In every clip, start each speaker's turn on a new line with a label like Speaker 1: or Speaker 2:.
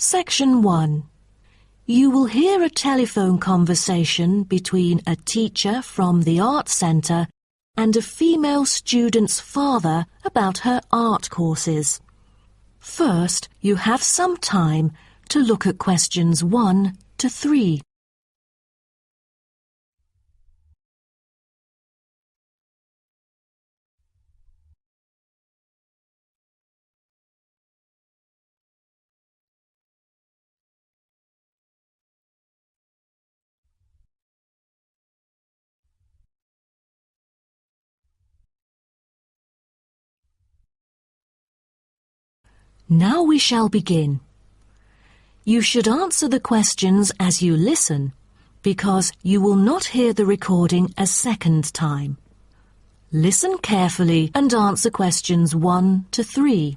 Speaker 1: Section 1. You will hear a telephone conversation between a teacher from the art centre and a female student's father about her art courses. First, you have some time to look at questions 1 to 3. Now we shall begin. You should answer the questions as you listen, because you will not hear the recording a second time. Listen carefully and answer questions 1 to 3.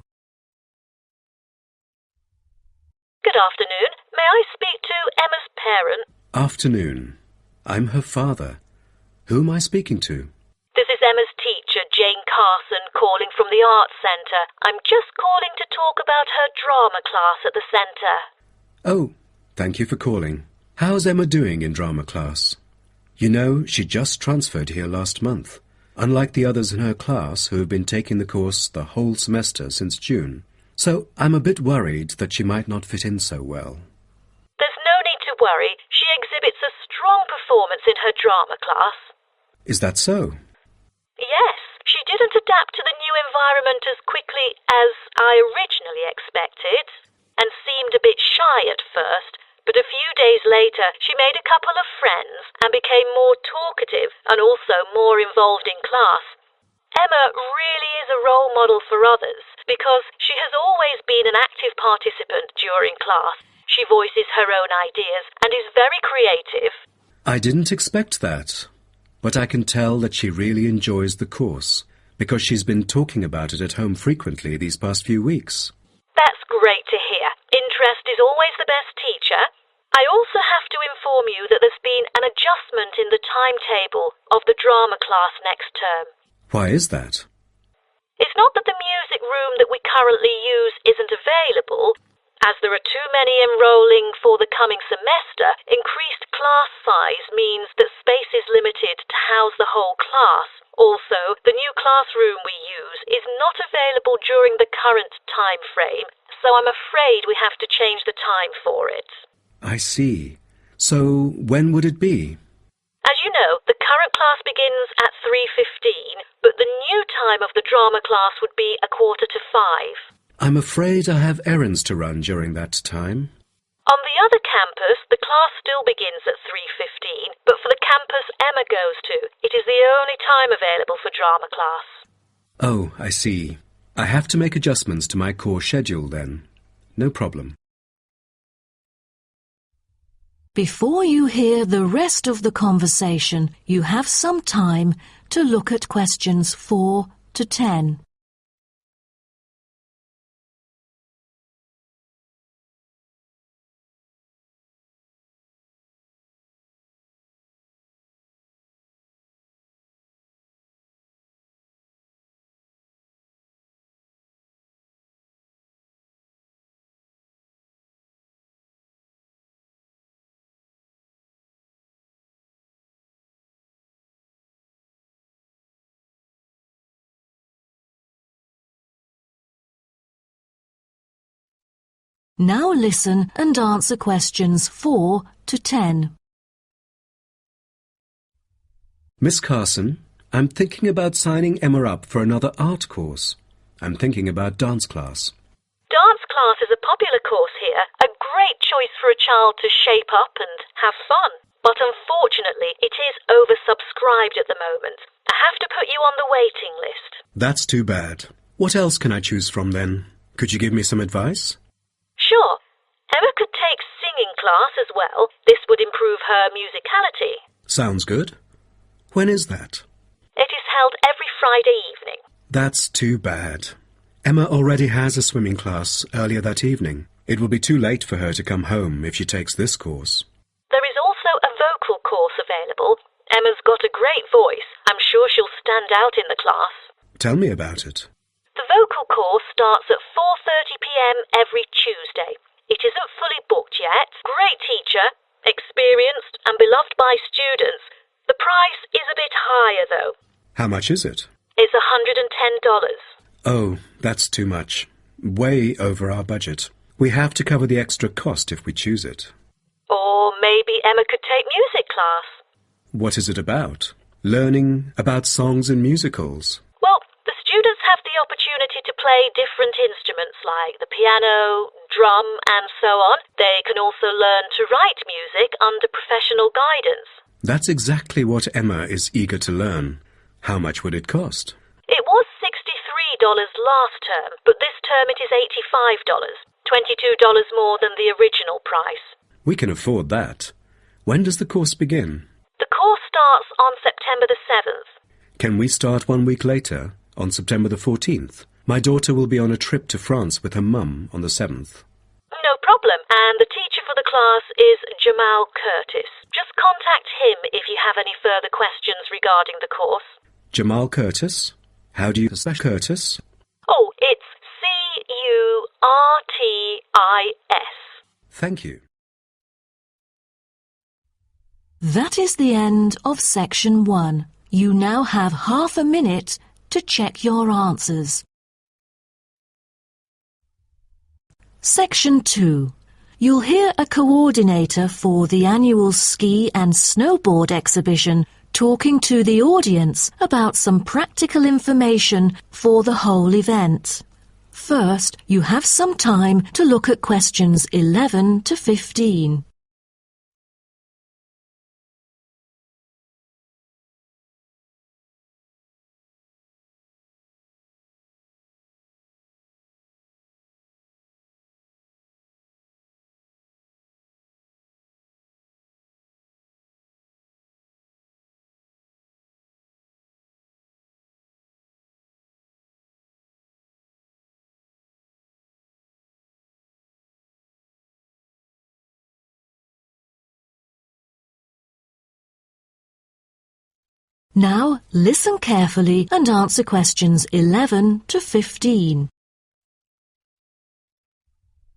Speaker 2: Good afternoon. May I speak to Emma's parent?
Speaker 3: Afternoon. I'm her father. Who am I speaking to?
Speaker 2: This is Emma's teacher, Jane Carson, calling from the Arts Centre. I'm just calling to talk about her drama class at the centre.
Speaker 3: Oh, thank you for calling. How's Emma doing in drama class? You know, she just transferred here last month, unlike the others in her class who have been taking the course the whole semester since June. So I'm a bit worried that she might not fit in so well.
Speaker 2: There's no need to worry. She exhibits a strong performance in her drama class.
Speaker 3: Is that so?
Speaker 2: Yes, she didn't adapt to the new environment as quickly as I originally expected, and seemed a bit shy at first, but a few days later she made a couple of friends and became more talkative and also more involved in class. Emma really is a role model for others because she has always been an active participant during class. She voices her own ideas and is very creative.
Speaker 3: I didn't expect that. But I can tell that she really enjoys the course, because she's been talking about it at home frequently these past few weeks.
Speaker 2: That's great to hear. Interest is always the best teacher. I also have to inform you that there's been an adjustment in the timetable of the drama class next term.
Speaker 3: Why is that?
Speaker 2: It's not that the music room that we currently use isn't available. As there are too many enrolling for the coming semester, increased class size means that space is limited to house the whole class. Also, the new classroom we use is not available during the current time frame, so I'm afraid we have to change the time for it.
Speaker 3: I see. So when would it be?
Speaker 2: As you know, the current class begins at 3:15, but the new time of the drama class would be 5:15.
Speaker 3: I'm afraid I have errands to run during that time.
Speaker 2: On the other campus, the class still begins at 3:15, but for the campus Emma goes to, it is the only time available for drama class.
Speaker 3: Oh, I see. I have to make adjustments to my course schedule then. No problem.
Speaker 1: Before you hear the rest of the conversation, you have some time to look at questions 4 to 10. Now listen and answer questions 4 to 10.
Speaker 3: Miss Carson, I'm thinking about signing Emma up for another art course. I'm thinking about dance class.
Speaker 2: Dance class is a popular course here, a great choice for a child to shape up and have fun. But unfortunately, it is oversubscribed at the moment. I have to put you on the waiting list.
Speaker 3: That's too bad. What else can I choose from then? Could you give me some advice?
Speaker 2: Sure. Emma could take singing class as well. This would improve her musicality.
Speaker 3: Sounds good. When is that?
Speaker 2: It is held every Friday evening.
Speaker 3: That's too bad. Emma already has a swimming class earlier that evening. It will be too late for her to come home if she takes this course.
Speaker 2: There is also a vocal course available. Emma's got a great voice. I'm sure she'll stand out in the class.
Speaker 3: Tell me about it.
Speaker 2: The vocal course starts at 4:30 p.m. every Tuesday. It is at by students. The price is a bit higher, though.
Speaker 3: How much is it?
Speaker 2: It's $110.
Speaker 3: Oh, that's too much. Way over our budget. We have to cover the extra cost if we choose it.
Speaker 2: Or maybe Emma could take music class.
Speaker 3: What is it about? Learning about songs and musicals.
Speaker 2: Well, the students have the opportunity to play different instruments like the piano, drum, and so on. They can also learn to write music under professional guidance.
Speaker 3: That's exactly what Emma is eager to learn. How much would it cost?
Speaker 2: It was $63 last term, but this term it is $85, $22 more than the original price.
Speaker 3: We can afford that. When does the course begin?
Speaker 2: The course starts on September the 7th.
Speaker 3: Can we start 1 week later, on September the 14th? My daughter will be on a trip to France with her mum on the 7th.
Speaker 2: No problem, and the teacher for the class is Jamal Curtis. Just contact him if you have any further questions regarding the course.
Speaker 3: Jamal Curtis? How do you say Curtis?
Speaker 2: Oh, it's Curtis.
Speaker 3: Thank you.
Speaker 1: That is the end of section 1. You now have half a minute to check your answers. Section 2. You'll hear a coordinator for the annual ski and snowboard exhibition talking to the audience about some practical information for the whole event. First, you have some time to look at questions 11 to 15. Now, listen carefully and answer questions 11 to 15.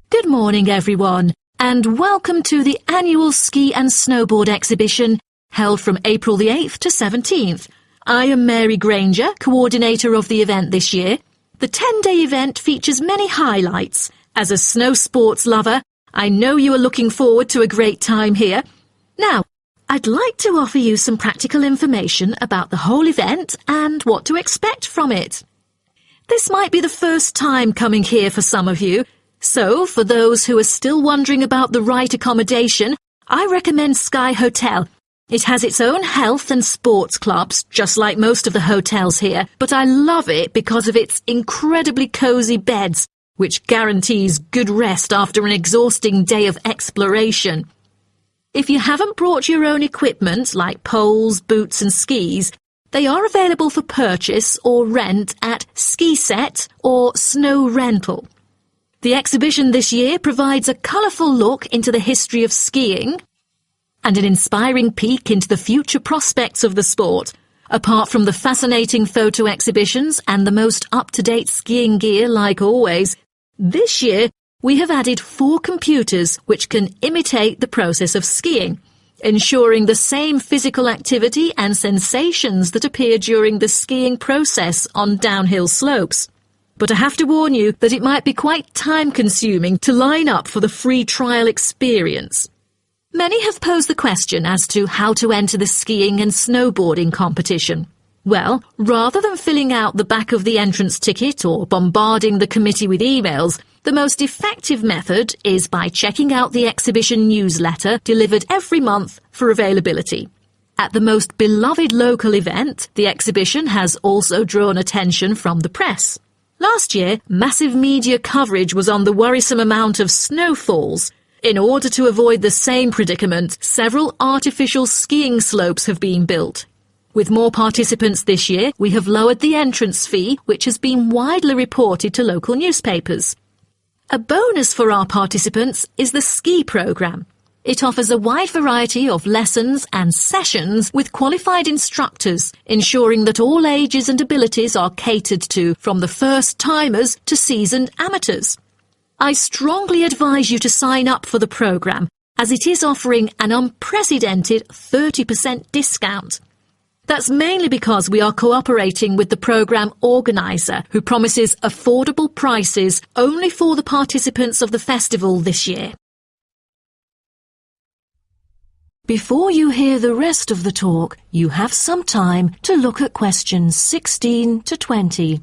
Speaker 1: Good morning, everyone, and welcome to the annual ski and snowboard exhibition held from April the 8th to 17th. I am Mary Granger, coordinator of the event this year. The 10-day event features many highlights. As a snow sports lover, I know you are looking forward to a great time here. Now, I'd like to offer you some practical information about the whole event and what to expect from it. This might be the first time coming here for some of you, so for those who are still wondering about the right accommodation, I recommend Sky Hotel. It has its own health and sports clubs, just like most of the hotels here, but I love it because of its incredibly cosy beds, which guarantees good rest after an exhausting day of exploration. If you haven't brought your own equipment, like poles, boots and skis, they are available for purchase or rent at Ski Set or Snow Rental. The exhibition this year provides a colourful look into the history of skiing and an inspiring peek into the future prospects of the sport. Apart from the fascinating photo exhibitions and the most up-to-date skiing gear like always, this year we have added 4 computers which can imitate the process of skiing, ensuring the same physical activity and sensations that appear during the skiing process on downhill slopes. But I have to warn you that it might be quite time-consuming to line up for the free trial experience. Many have posed the question as to how to enter the skiing and snowboarding competition. Well, rather than filling out the back of the entrance ticket or bombarding the committee with emails, the most effective method is by checking out the exhibition newsletter delivered every month for availability. At the most beloved local event, the exhibition has also drawn attention from the press. Last year, massive media coverage was on the worrisome amount of snowfalls. In order to avoid the same predicament, several artificial skiing slopes have been built. With more participants this year, we have lowered the entrance fee, which has been widely reported to local newspapers. A bonus for our participants is the ski programme. It offers a wide variety of lessons and sessions with qualified instructors, ensuring that all ages and abilities are catered to, from the first-timers to seasoned amateurs. I strongly advise you to sign up for the programme as it is offering an unprecedented 30% discount. That's mainly because we are cooperating with the programme organiser, who promises affordable prices only for the participants of the festival this year. Before you hear the rest of the talk, you have some time to look at questions 16 to 20.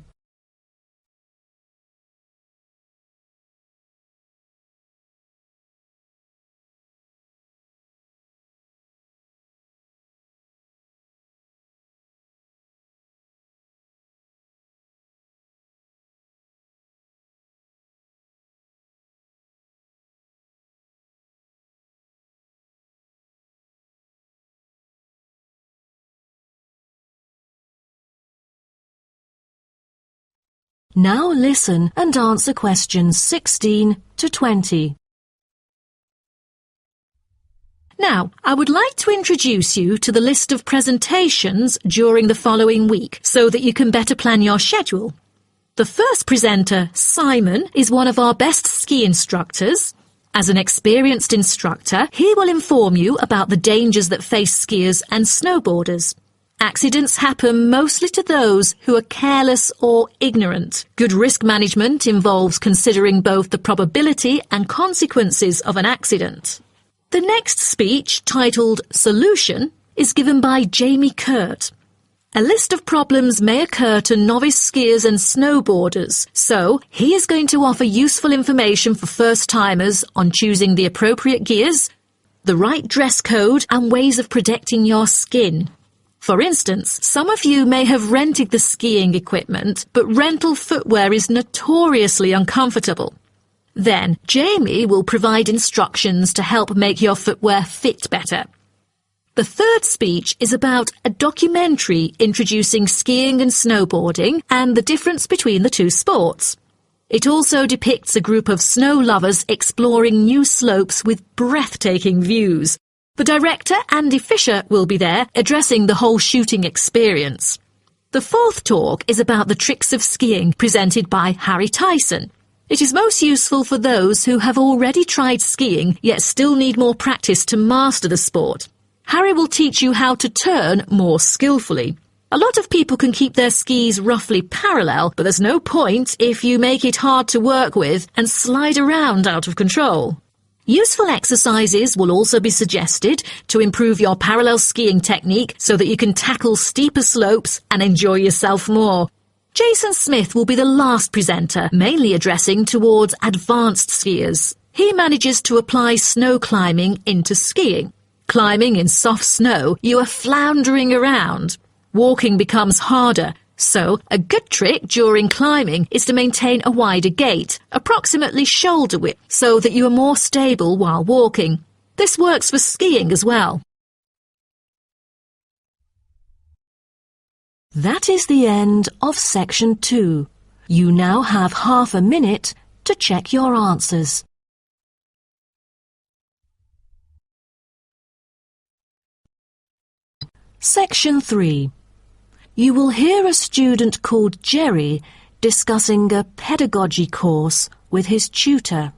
Speaker 1: Now listen and answer questions 16 to 20. Now, I would like to introduce you to the list of presentations during the following week so that you can better plan your schedule. The first presenter, Simon, is one of our best ski instructors. As an experienced instructor, he will inform you about the dangers that face skiers and snowboarders. Accidents happen mostly to those who are careless or ignorant. Good risk management involves considering both the probability and consequences of an accident. The next speech, titled Solution, is given by Jamie Kurt. A list of problems may occur to novice skiers and snowboarders, so he is going to offer useful information for first-timers on choosing the appropriate gears, the right dress code, and ways of protecting your skin. For instance, some of you may have rented the skiing equipment, but rental footwear is notoriously uncomfortable. Then, Jamie will provide instructions to help make your footwear fit better. The third speech is about a documentary introducing skiing and snowboarding and the difference between the two sports. It also depicts a group of snow lovers exploring new slopes with breathtaking views. The director, Andy Fisher, will be there, addressing the whole shooting experience. The fourth talk is about the tricks of skiing, presented by Harry Tyson. It is most useful for those who have already tried skiing, yet still need more practice to master the sport. Harry will teach you how to turn more skillfully. A lot of people can keep their skis roughly parallel, but there's no point if you make it hard to work with and slide around out of control. Useful exercises will also be suggested to improve your parallel skiing technique so that you can tackle steeper slopes and enjoy yourself more. Jason Smith will be the last presenter, mainly addressing towards advanced skiers. He manages to apply snow climbing into skiing. Climbing in soft snow, you are floundering around. Walking becomes harder. So, a good trick during climbing is to maintain a wider gait, approximately shoulder width, so that you are more stable while walking. This works for skiing as well. That is the end of section 2. You now have half a minute to check your answers. Section 3. You will hear a student called Jerry discussing a pedagogy course with his tutor.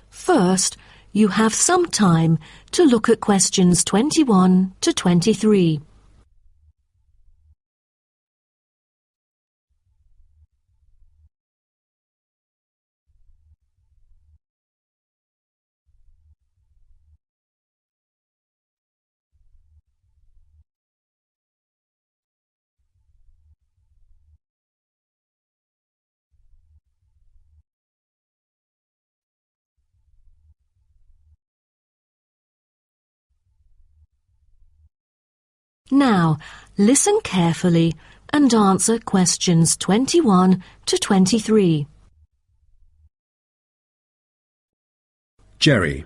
Speaker 1: First, you have some time to look at questions 21 to 23. Now, listen carefully and answer questions 21 to 23.
Speaker 3: Jerry,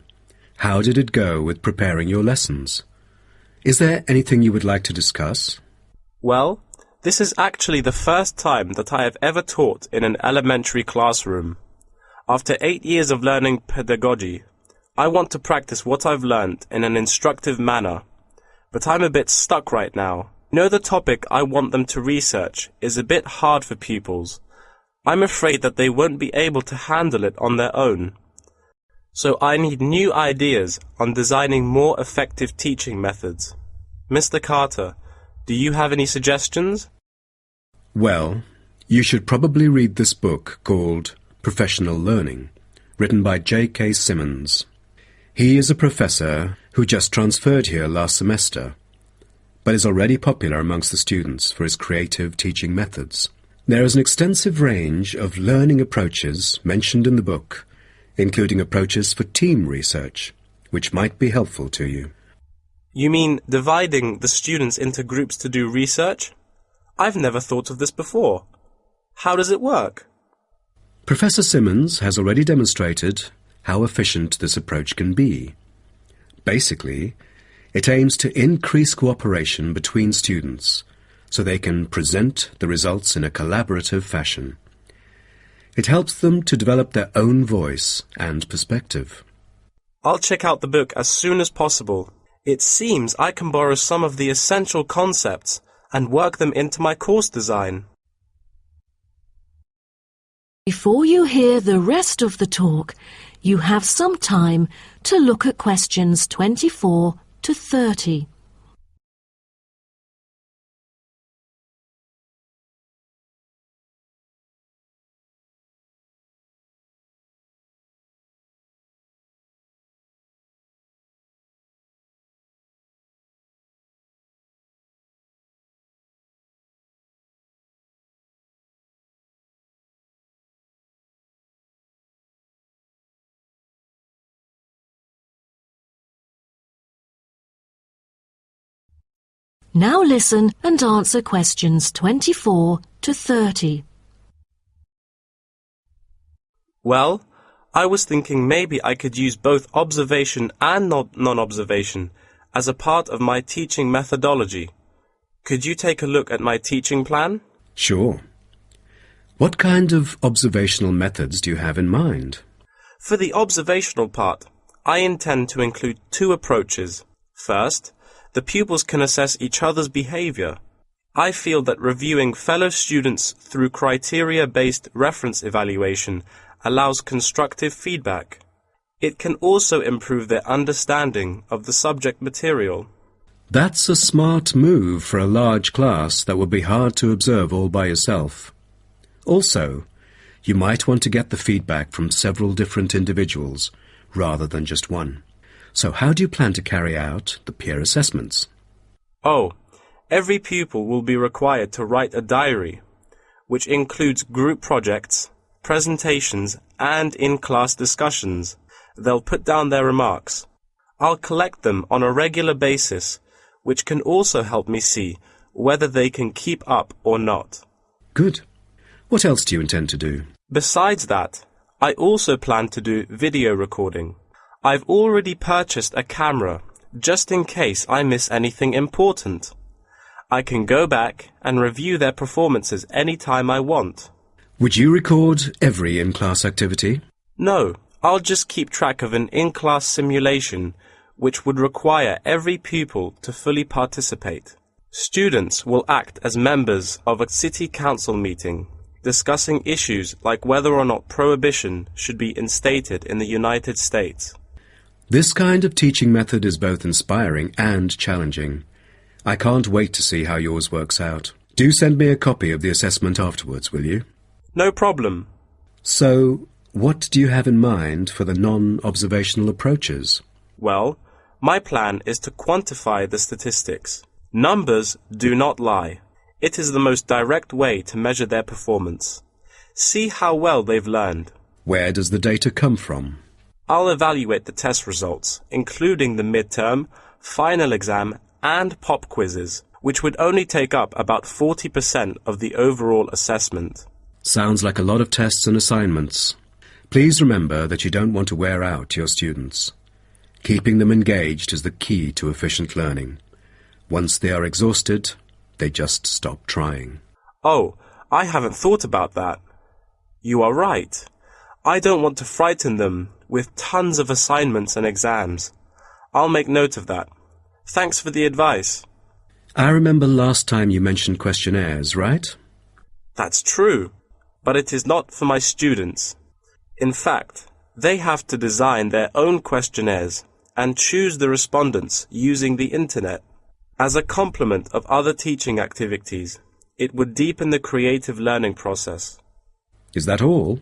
Speaker 3: how did it go with preparing your lessons? Is there anything you would like to discuss?
Speaker 4: Well, this is actually the first time that I have ever taught in an elementary classroom. After 8 years of learning pedagogy, I want to practice what I've learned in an instructive manner. But I'm a bit stuck right now. The topic I want them to research is a bit hard for pupils. I'm afraid that they won't be able to handle it on their own. So I need new ideas on designing more effective teaching methods. Mr. Carter, do you have any suggestions?
Speaker 3: Well, you should probably read this book called Professional Learning, written by J.K. Simmons. He is a professor who just transferred here last semester, but is already popular amongst the students for his creative teaching methods. There is an extensive range of learning approaches mentioned in the book, including approaches for team research, which might be helpful to you.
Speaker 4: You mean dividing the students into groups to do research? I've never thought of this before. How does it work?
Speaker 3: Professor Simmons has already demonstrated how efficient this approach can be. Basically, it aims to increase cooperation between students so they can present the results in a collaborative fashion. It helps them to develop their own voice and perspective.
Speaker 4: I'll check out the book as soon as possible. It seems I can borrow some of the essential concepts and work them into my course design.
Speaker 1: Before you hear the rest of the talk, you have some time to look at questions 24 to 30. Now listen and answer questions 24 to 30.
Speaker 4: Well, I was thinking maybe I could use both observation and non-observation as a part of my teaching methodology. Could you take a look at my teaching plan?
Speaker 3: Sure. What kind of observational methods do you have in mind?
Speaker 4: For the observational part, I intend to include two approaches. First, the pupils can assess each other's behavior. I feel that reviewing fellow students through criteria-based reference evaluation allows constructive feedback. It can also improve their understanding of the subject material.
Speaker 3: That's a smart move for a large class that would be hard to observe all by yourself. Also, you might want to get the feedback from several different individuals rather than just one. So how do you plan to carry out the peer assessments?
Speaker 4: Oh, every pupil will be required to write a diary, which includes group projects, presentations, and in-class discussions. They'll put down their remarks. I'll collect them on a regular basis, which can also help me see whether they can keep up or not.
Speaker 3: Good. What else do you intend to do?
Speaker 4: Besides that, I also plan to do video recording. I've already purchased a camera, just in case I miss anything important. I can go back and review their performances anytime I want.
Speaker 3: Would you record every in-class activity?
Speaker 4: No, I'll just keep track of an in-class simulation, which would require every pupil to fully participate. Students will act as members of a city council meeting, discussing issues like whether or not prohibition should be instated in the United States.
Speaker 3: This kind of teaching method is both inspiring and challenging. I can't wait to see how yours works out. Do send me a copy of the assessment afterwards, will you?
Speaker 4: No problem.
Speaker 3: So, what do you have in mind for the non-observational approaches?
Speaker 4: Well, my plan is to quantify the statistics. Numbers do not lie. It is the most direct way to measure their performance. See how well they've learned.
Speaker 3: Where does the data come from?
Speaker 4: I'll evaluate the test results, including the midterm, final exam, and pop quizzes, which would only take up about 40% of the overall assessment.
Speaker 3: Sounds like a lot of tests and assignments. Please remember that you don't want to wear out your students. Keeping them engaged is the key to efficient learning. Once they are exhausted, they just stop trying.
Speaker 4: Oh, I haven't thought about that. You are right. I don't want to frighten them with tons of assignments and exams. I'll make note of that. Thanks for the advice.
Speaker 3: I remember last time you mentioned questionnaires, right?
Speaker 4: That's true, but it is not for my students. In fact, They have to design their own questionnaires and choose the respondents using the internet. As a complement of other teaching activities, it would deepen the creative learning process.
Speaker 3: Is that all?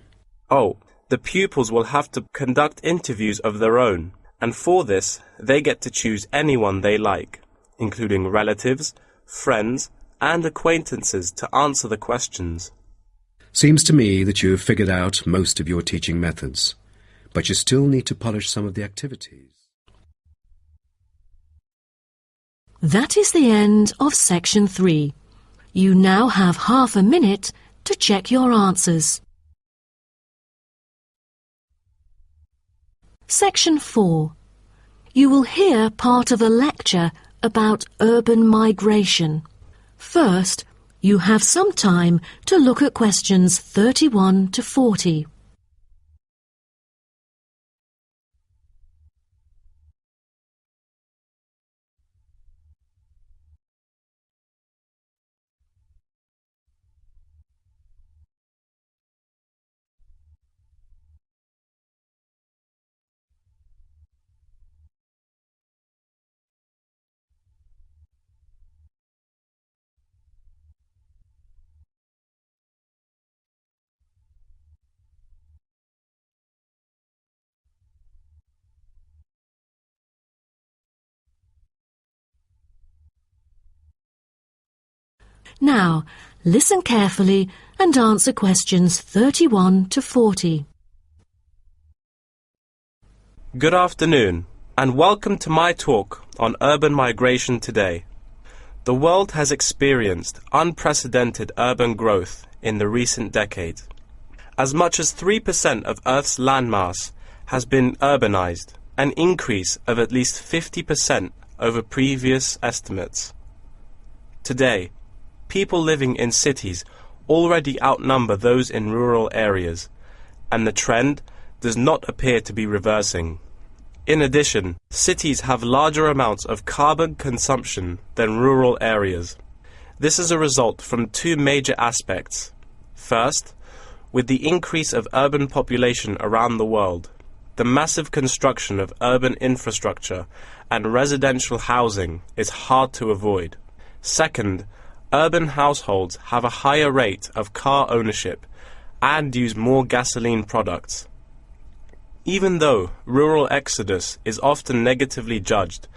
Speaker 4: Oh, the pupils will have to conduct interviews of their own, and for this, they get to choose anyone they like, including relatives, friends, and acquaintances to answer the questions.
Speaker 3: Seems to me that you have figured out most of your teaching methods, but you still need to polish some of the activities.
Speaker 1: That is the end of section 3. You now have half a minute to check your answers. Section 4. You will hear part of a lecture about urban migration. First, you have some time to look at questions 31 to 40. Now, listen carefully and answer questions 31 to 40.
Speaker 4: Good afternoon, and welcome to my talk on urban migration today. The world has experienced unprecedented urban growth in the recent decades. As much as 3% of Earth's landmass has been urbanized, an increase of at least 50% over previous estimates. Today, people living in cities already outnumber those in rural areas, and the trend does not appear to be reversing. In addition, cities have larger amounts of carbon consumption than rural areas. This is a result from two major aspects. First, with the increase of urban population around the world, the massive construction of urban infrastructure and residential housing is hard to avoid. Second, urban households have a higher rate of car ownership and use more gasoline products. Even though rural exodus is often negatively judged,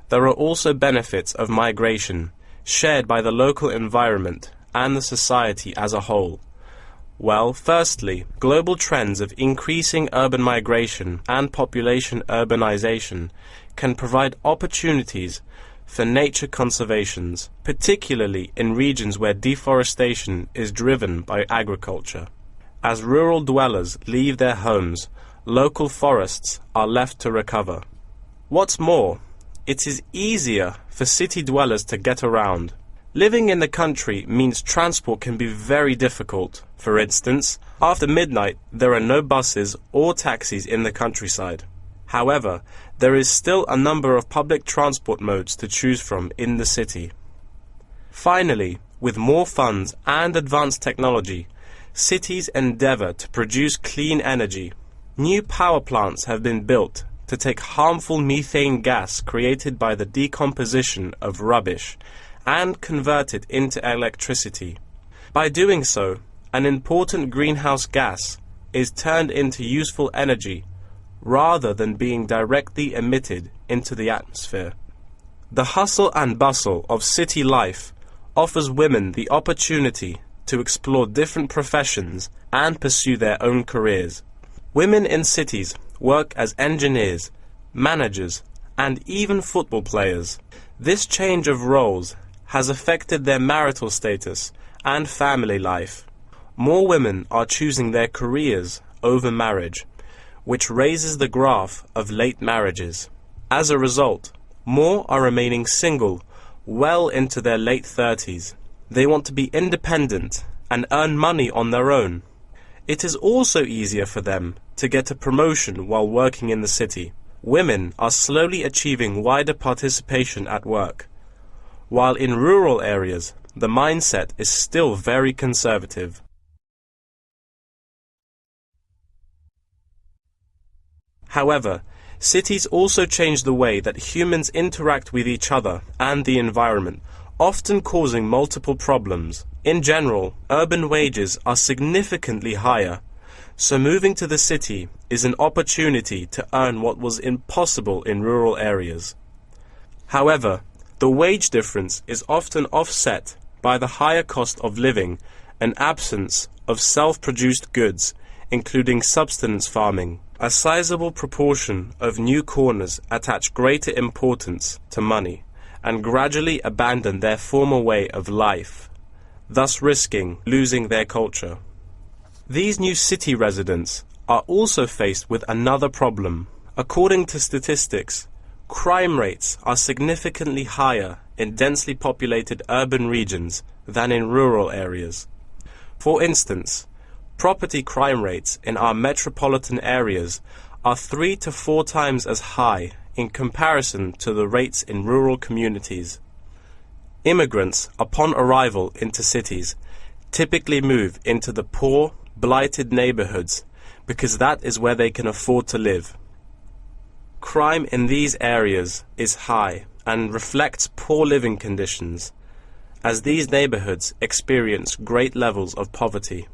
Speaker 4: there are also benefits of migration shared by the local environment and the society as a whole. Well, firstly, global trends of increasing urban migration and population urbanization can provide opportunities for nature conservations, particularly in regions where deforestation is driven by agriculture. As rural dwellers leave their homes, local forests are left to recover. What's more, it is easier for city dwellers to get around. Living in the country means transport can be very difficult. For instance, after midnight there are no buses or taxis in the countryside. However, there is still a number of public transport modes to choose from in the city. Finally, with more funds and advanced technology, cities endeavor to produce clean energy. New power plants have been built to take harmful methane gas created by the decomposition of rubbish and convert it into electricity. By doing so, an important greenhouse gas is turned into useful energy rather than being directly emitted into the atmosphere. The hustle and bustle of city life offers women the opportunity to explore different professions and pursue their own careers. Women in cities work as engineers, managers, and even football players. This change of roles has affected their marital status and family life. More women are choosing their careers over marriage, which raises the graph of late marriages. As a result, more are remaining single well into their late 30s. They want to be independent and earn money on their own. It is also easier for them to get a promotion while working in the city. Women are slowly achieving wider participation at work, while in rural areas the mindset is still very conservative. However, cities also change the way that humans interact with each other and the environment, often causing multiple problems. In general, urban wages are significantly higher, so moving to the city is an opportunity to earn what was impossible in rural areas. However, the wage difference is often offset by the higher cost of living and absence of self-produced goods, including subsistence farming. A sizable proportion of new corners attach greater importance to money and gradually abandon their former way of life, thus risking losing their culture. These new city residents are also faced with another problem. According to statistics, crime rates are significantly higher in densely populated urban regions than in rural areas. For instance, property crime rates in our metropolitan areas are 3 to 4 times as high in comparison to the rates in rural communities. Immigrants, upon arrival into cities, typically move into the poor, blighted neighborhoods because that is where they can afford to live. Crime in these areas is high and reflects poor living conditions, as these neighborhoods experience great levels of poverty.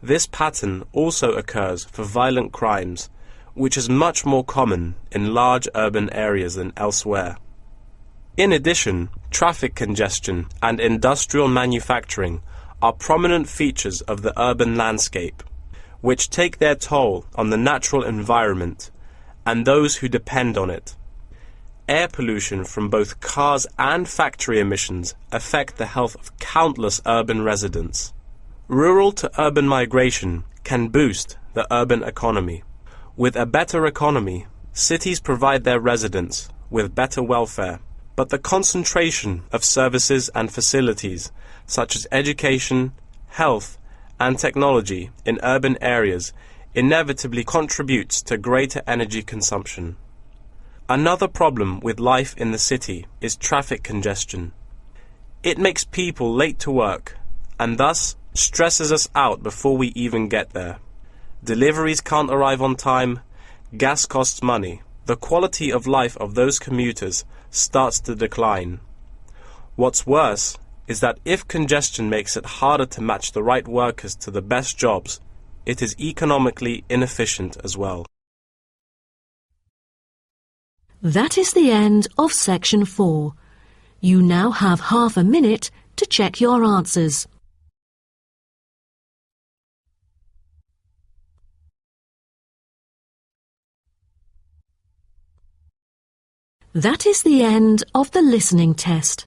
Speaker 4: This pattern also occurs for violent crimes, which is much more common in large urban areas than elsewhere. In addition, traffic congestion and industrial manufacturing are prominent features of the urban landscape, which take their toll on the natural environment and those who depend on it. Air pollution from both cars and factory emissions affect the health of countless urban residents. Rural to urban migration can boost the urban economy. With a better economy, cities provide their residents with better welfare, but the concentration of services and facilities such as education, health, and technology in urban areas inevitably contributes to greater energy consumption. Another problem with life in the city is traffic congestion. It makes people late to work and thus stresses us out before we even get there. Deliveries can't arrive on time, gas costs money. The quality of life of those commuters starts to decline. What's worse is that if congestion makes it harder to match the right workers to the best jobs, it is economically inefficient as well.
Speaker 1: That is the end of section 4. You now have half a minute to check your answers. That is the end of the listening test.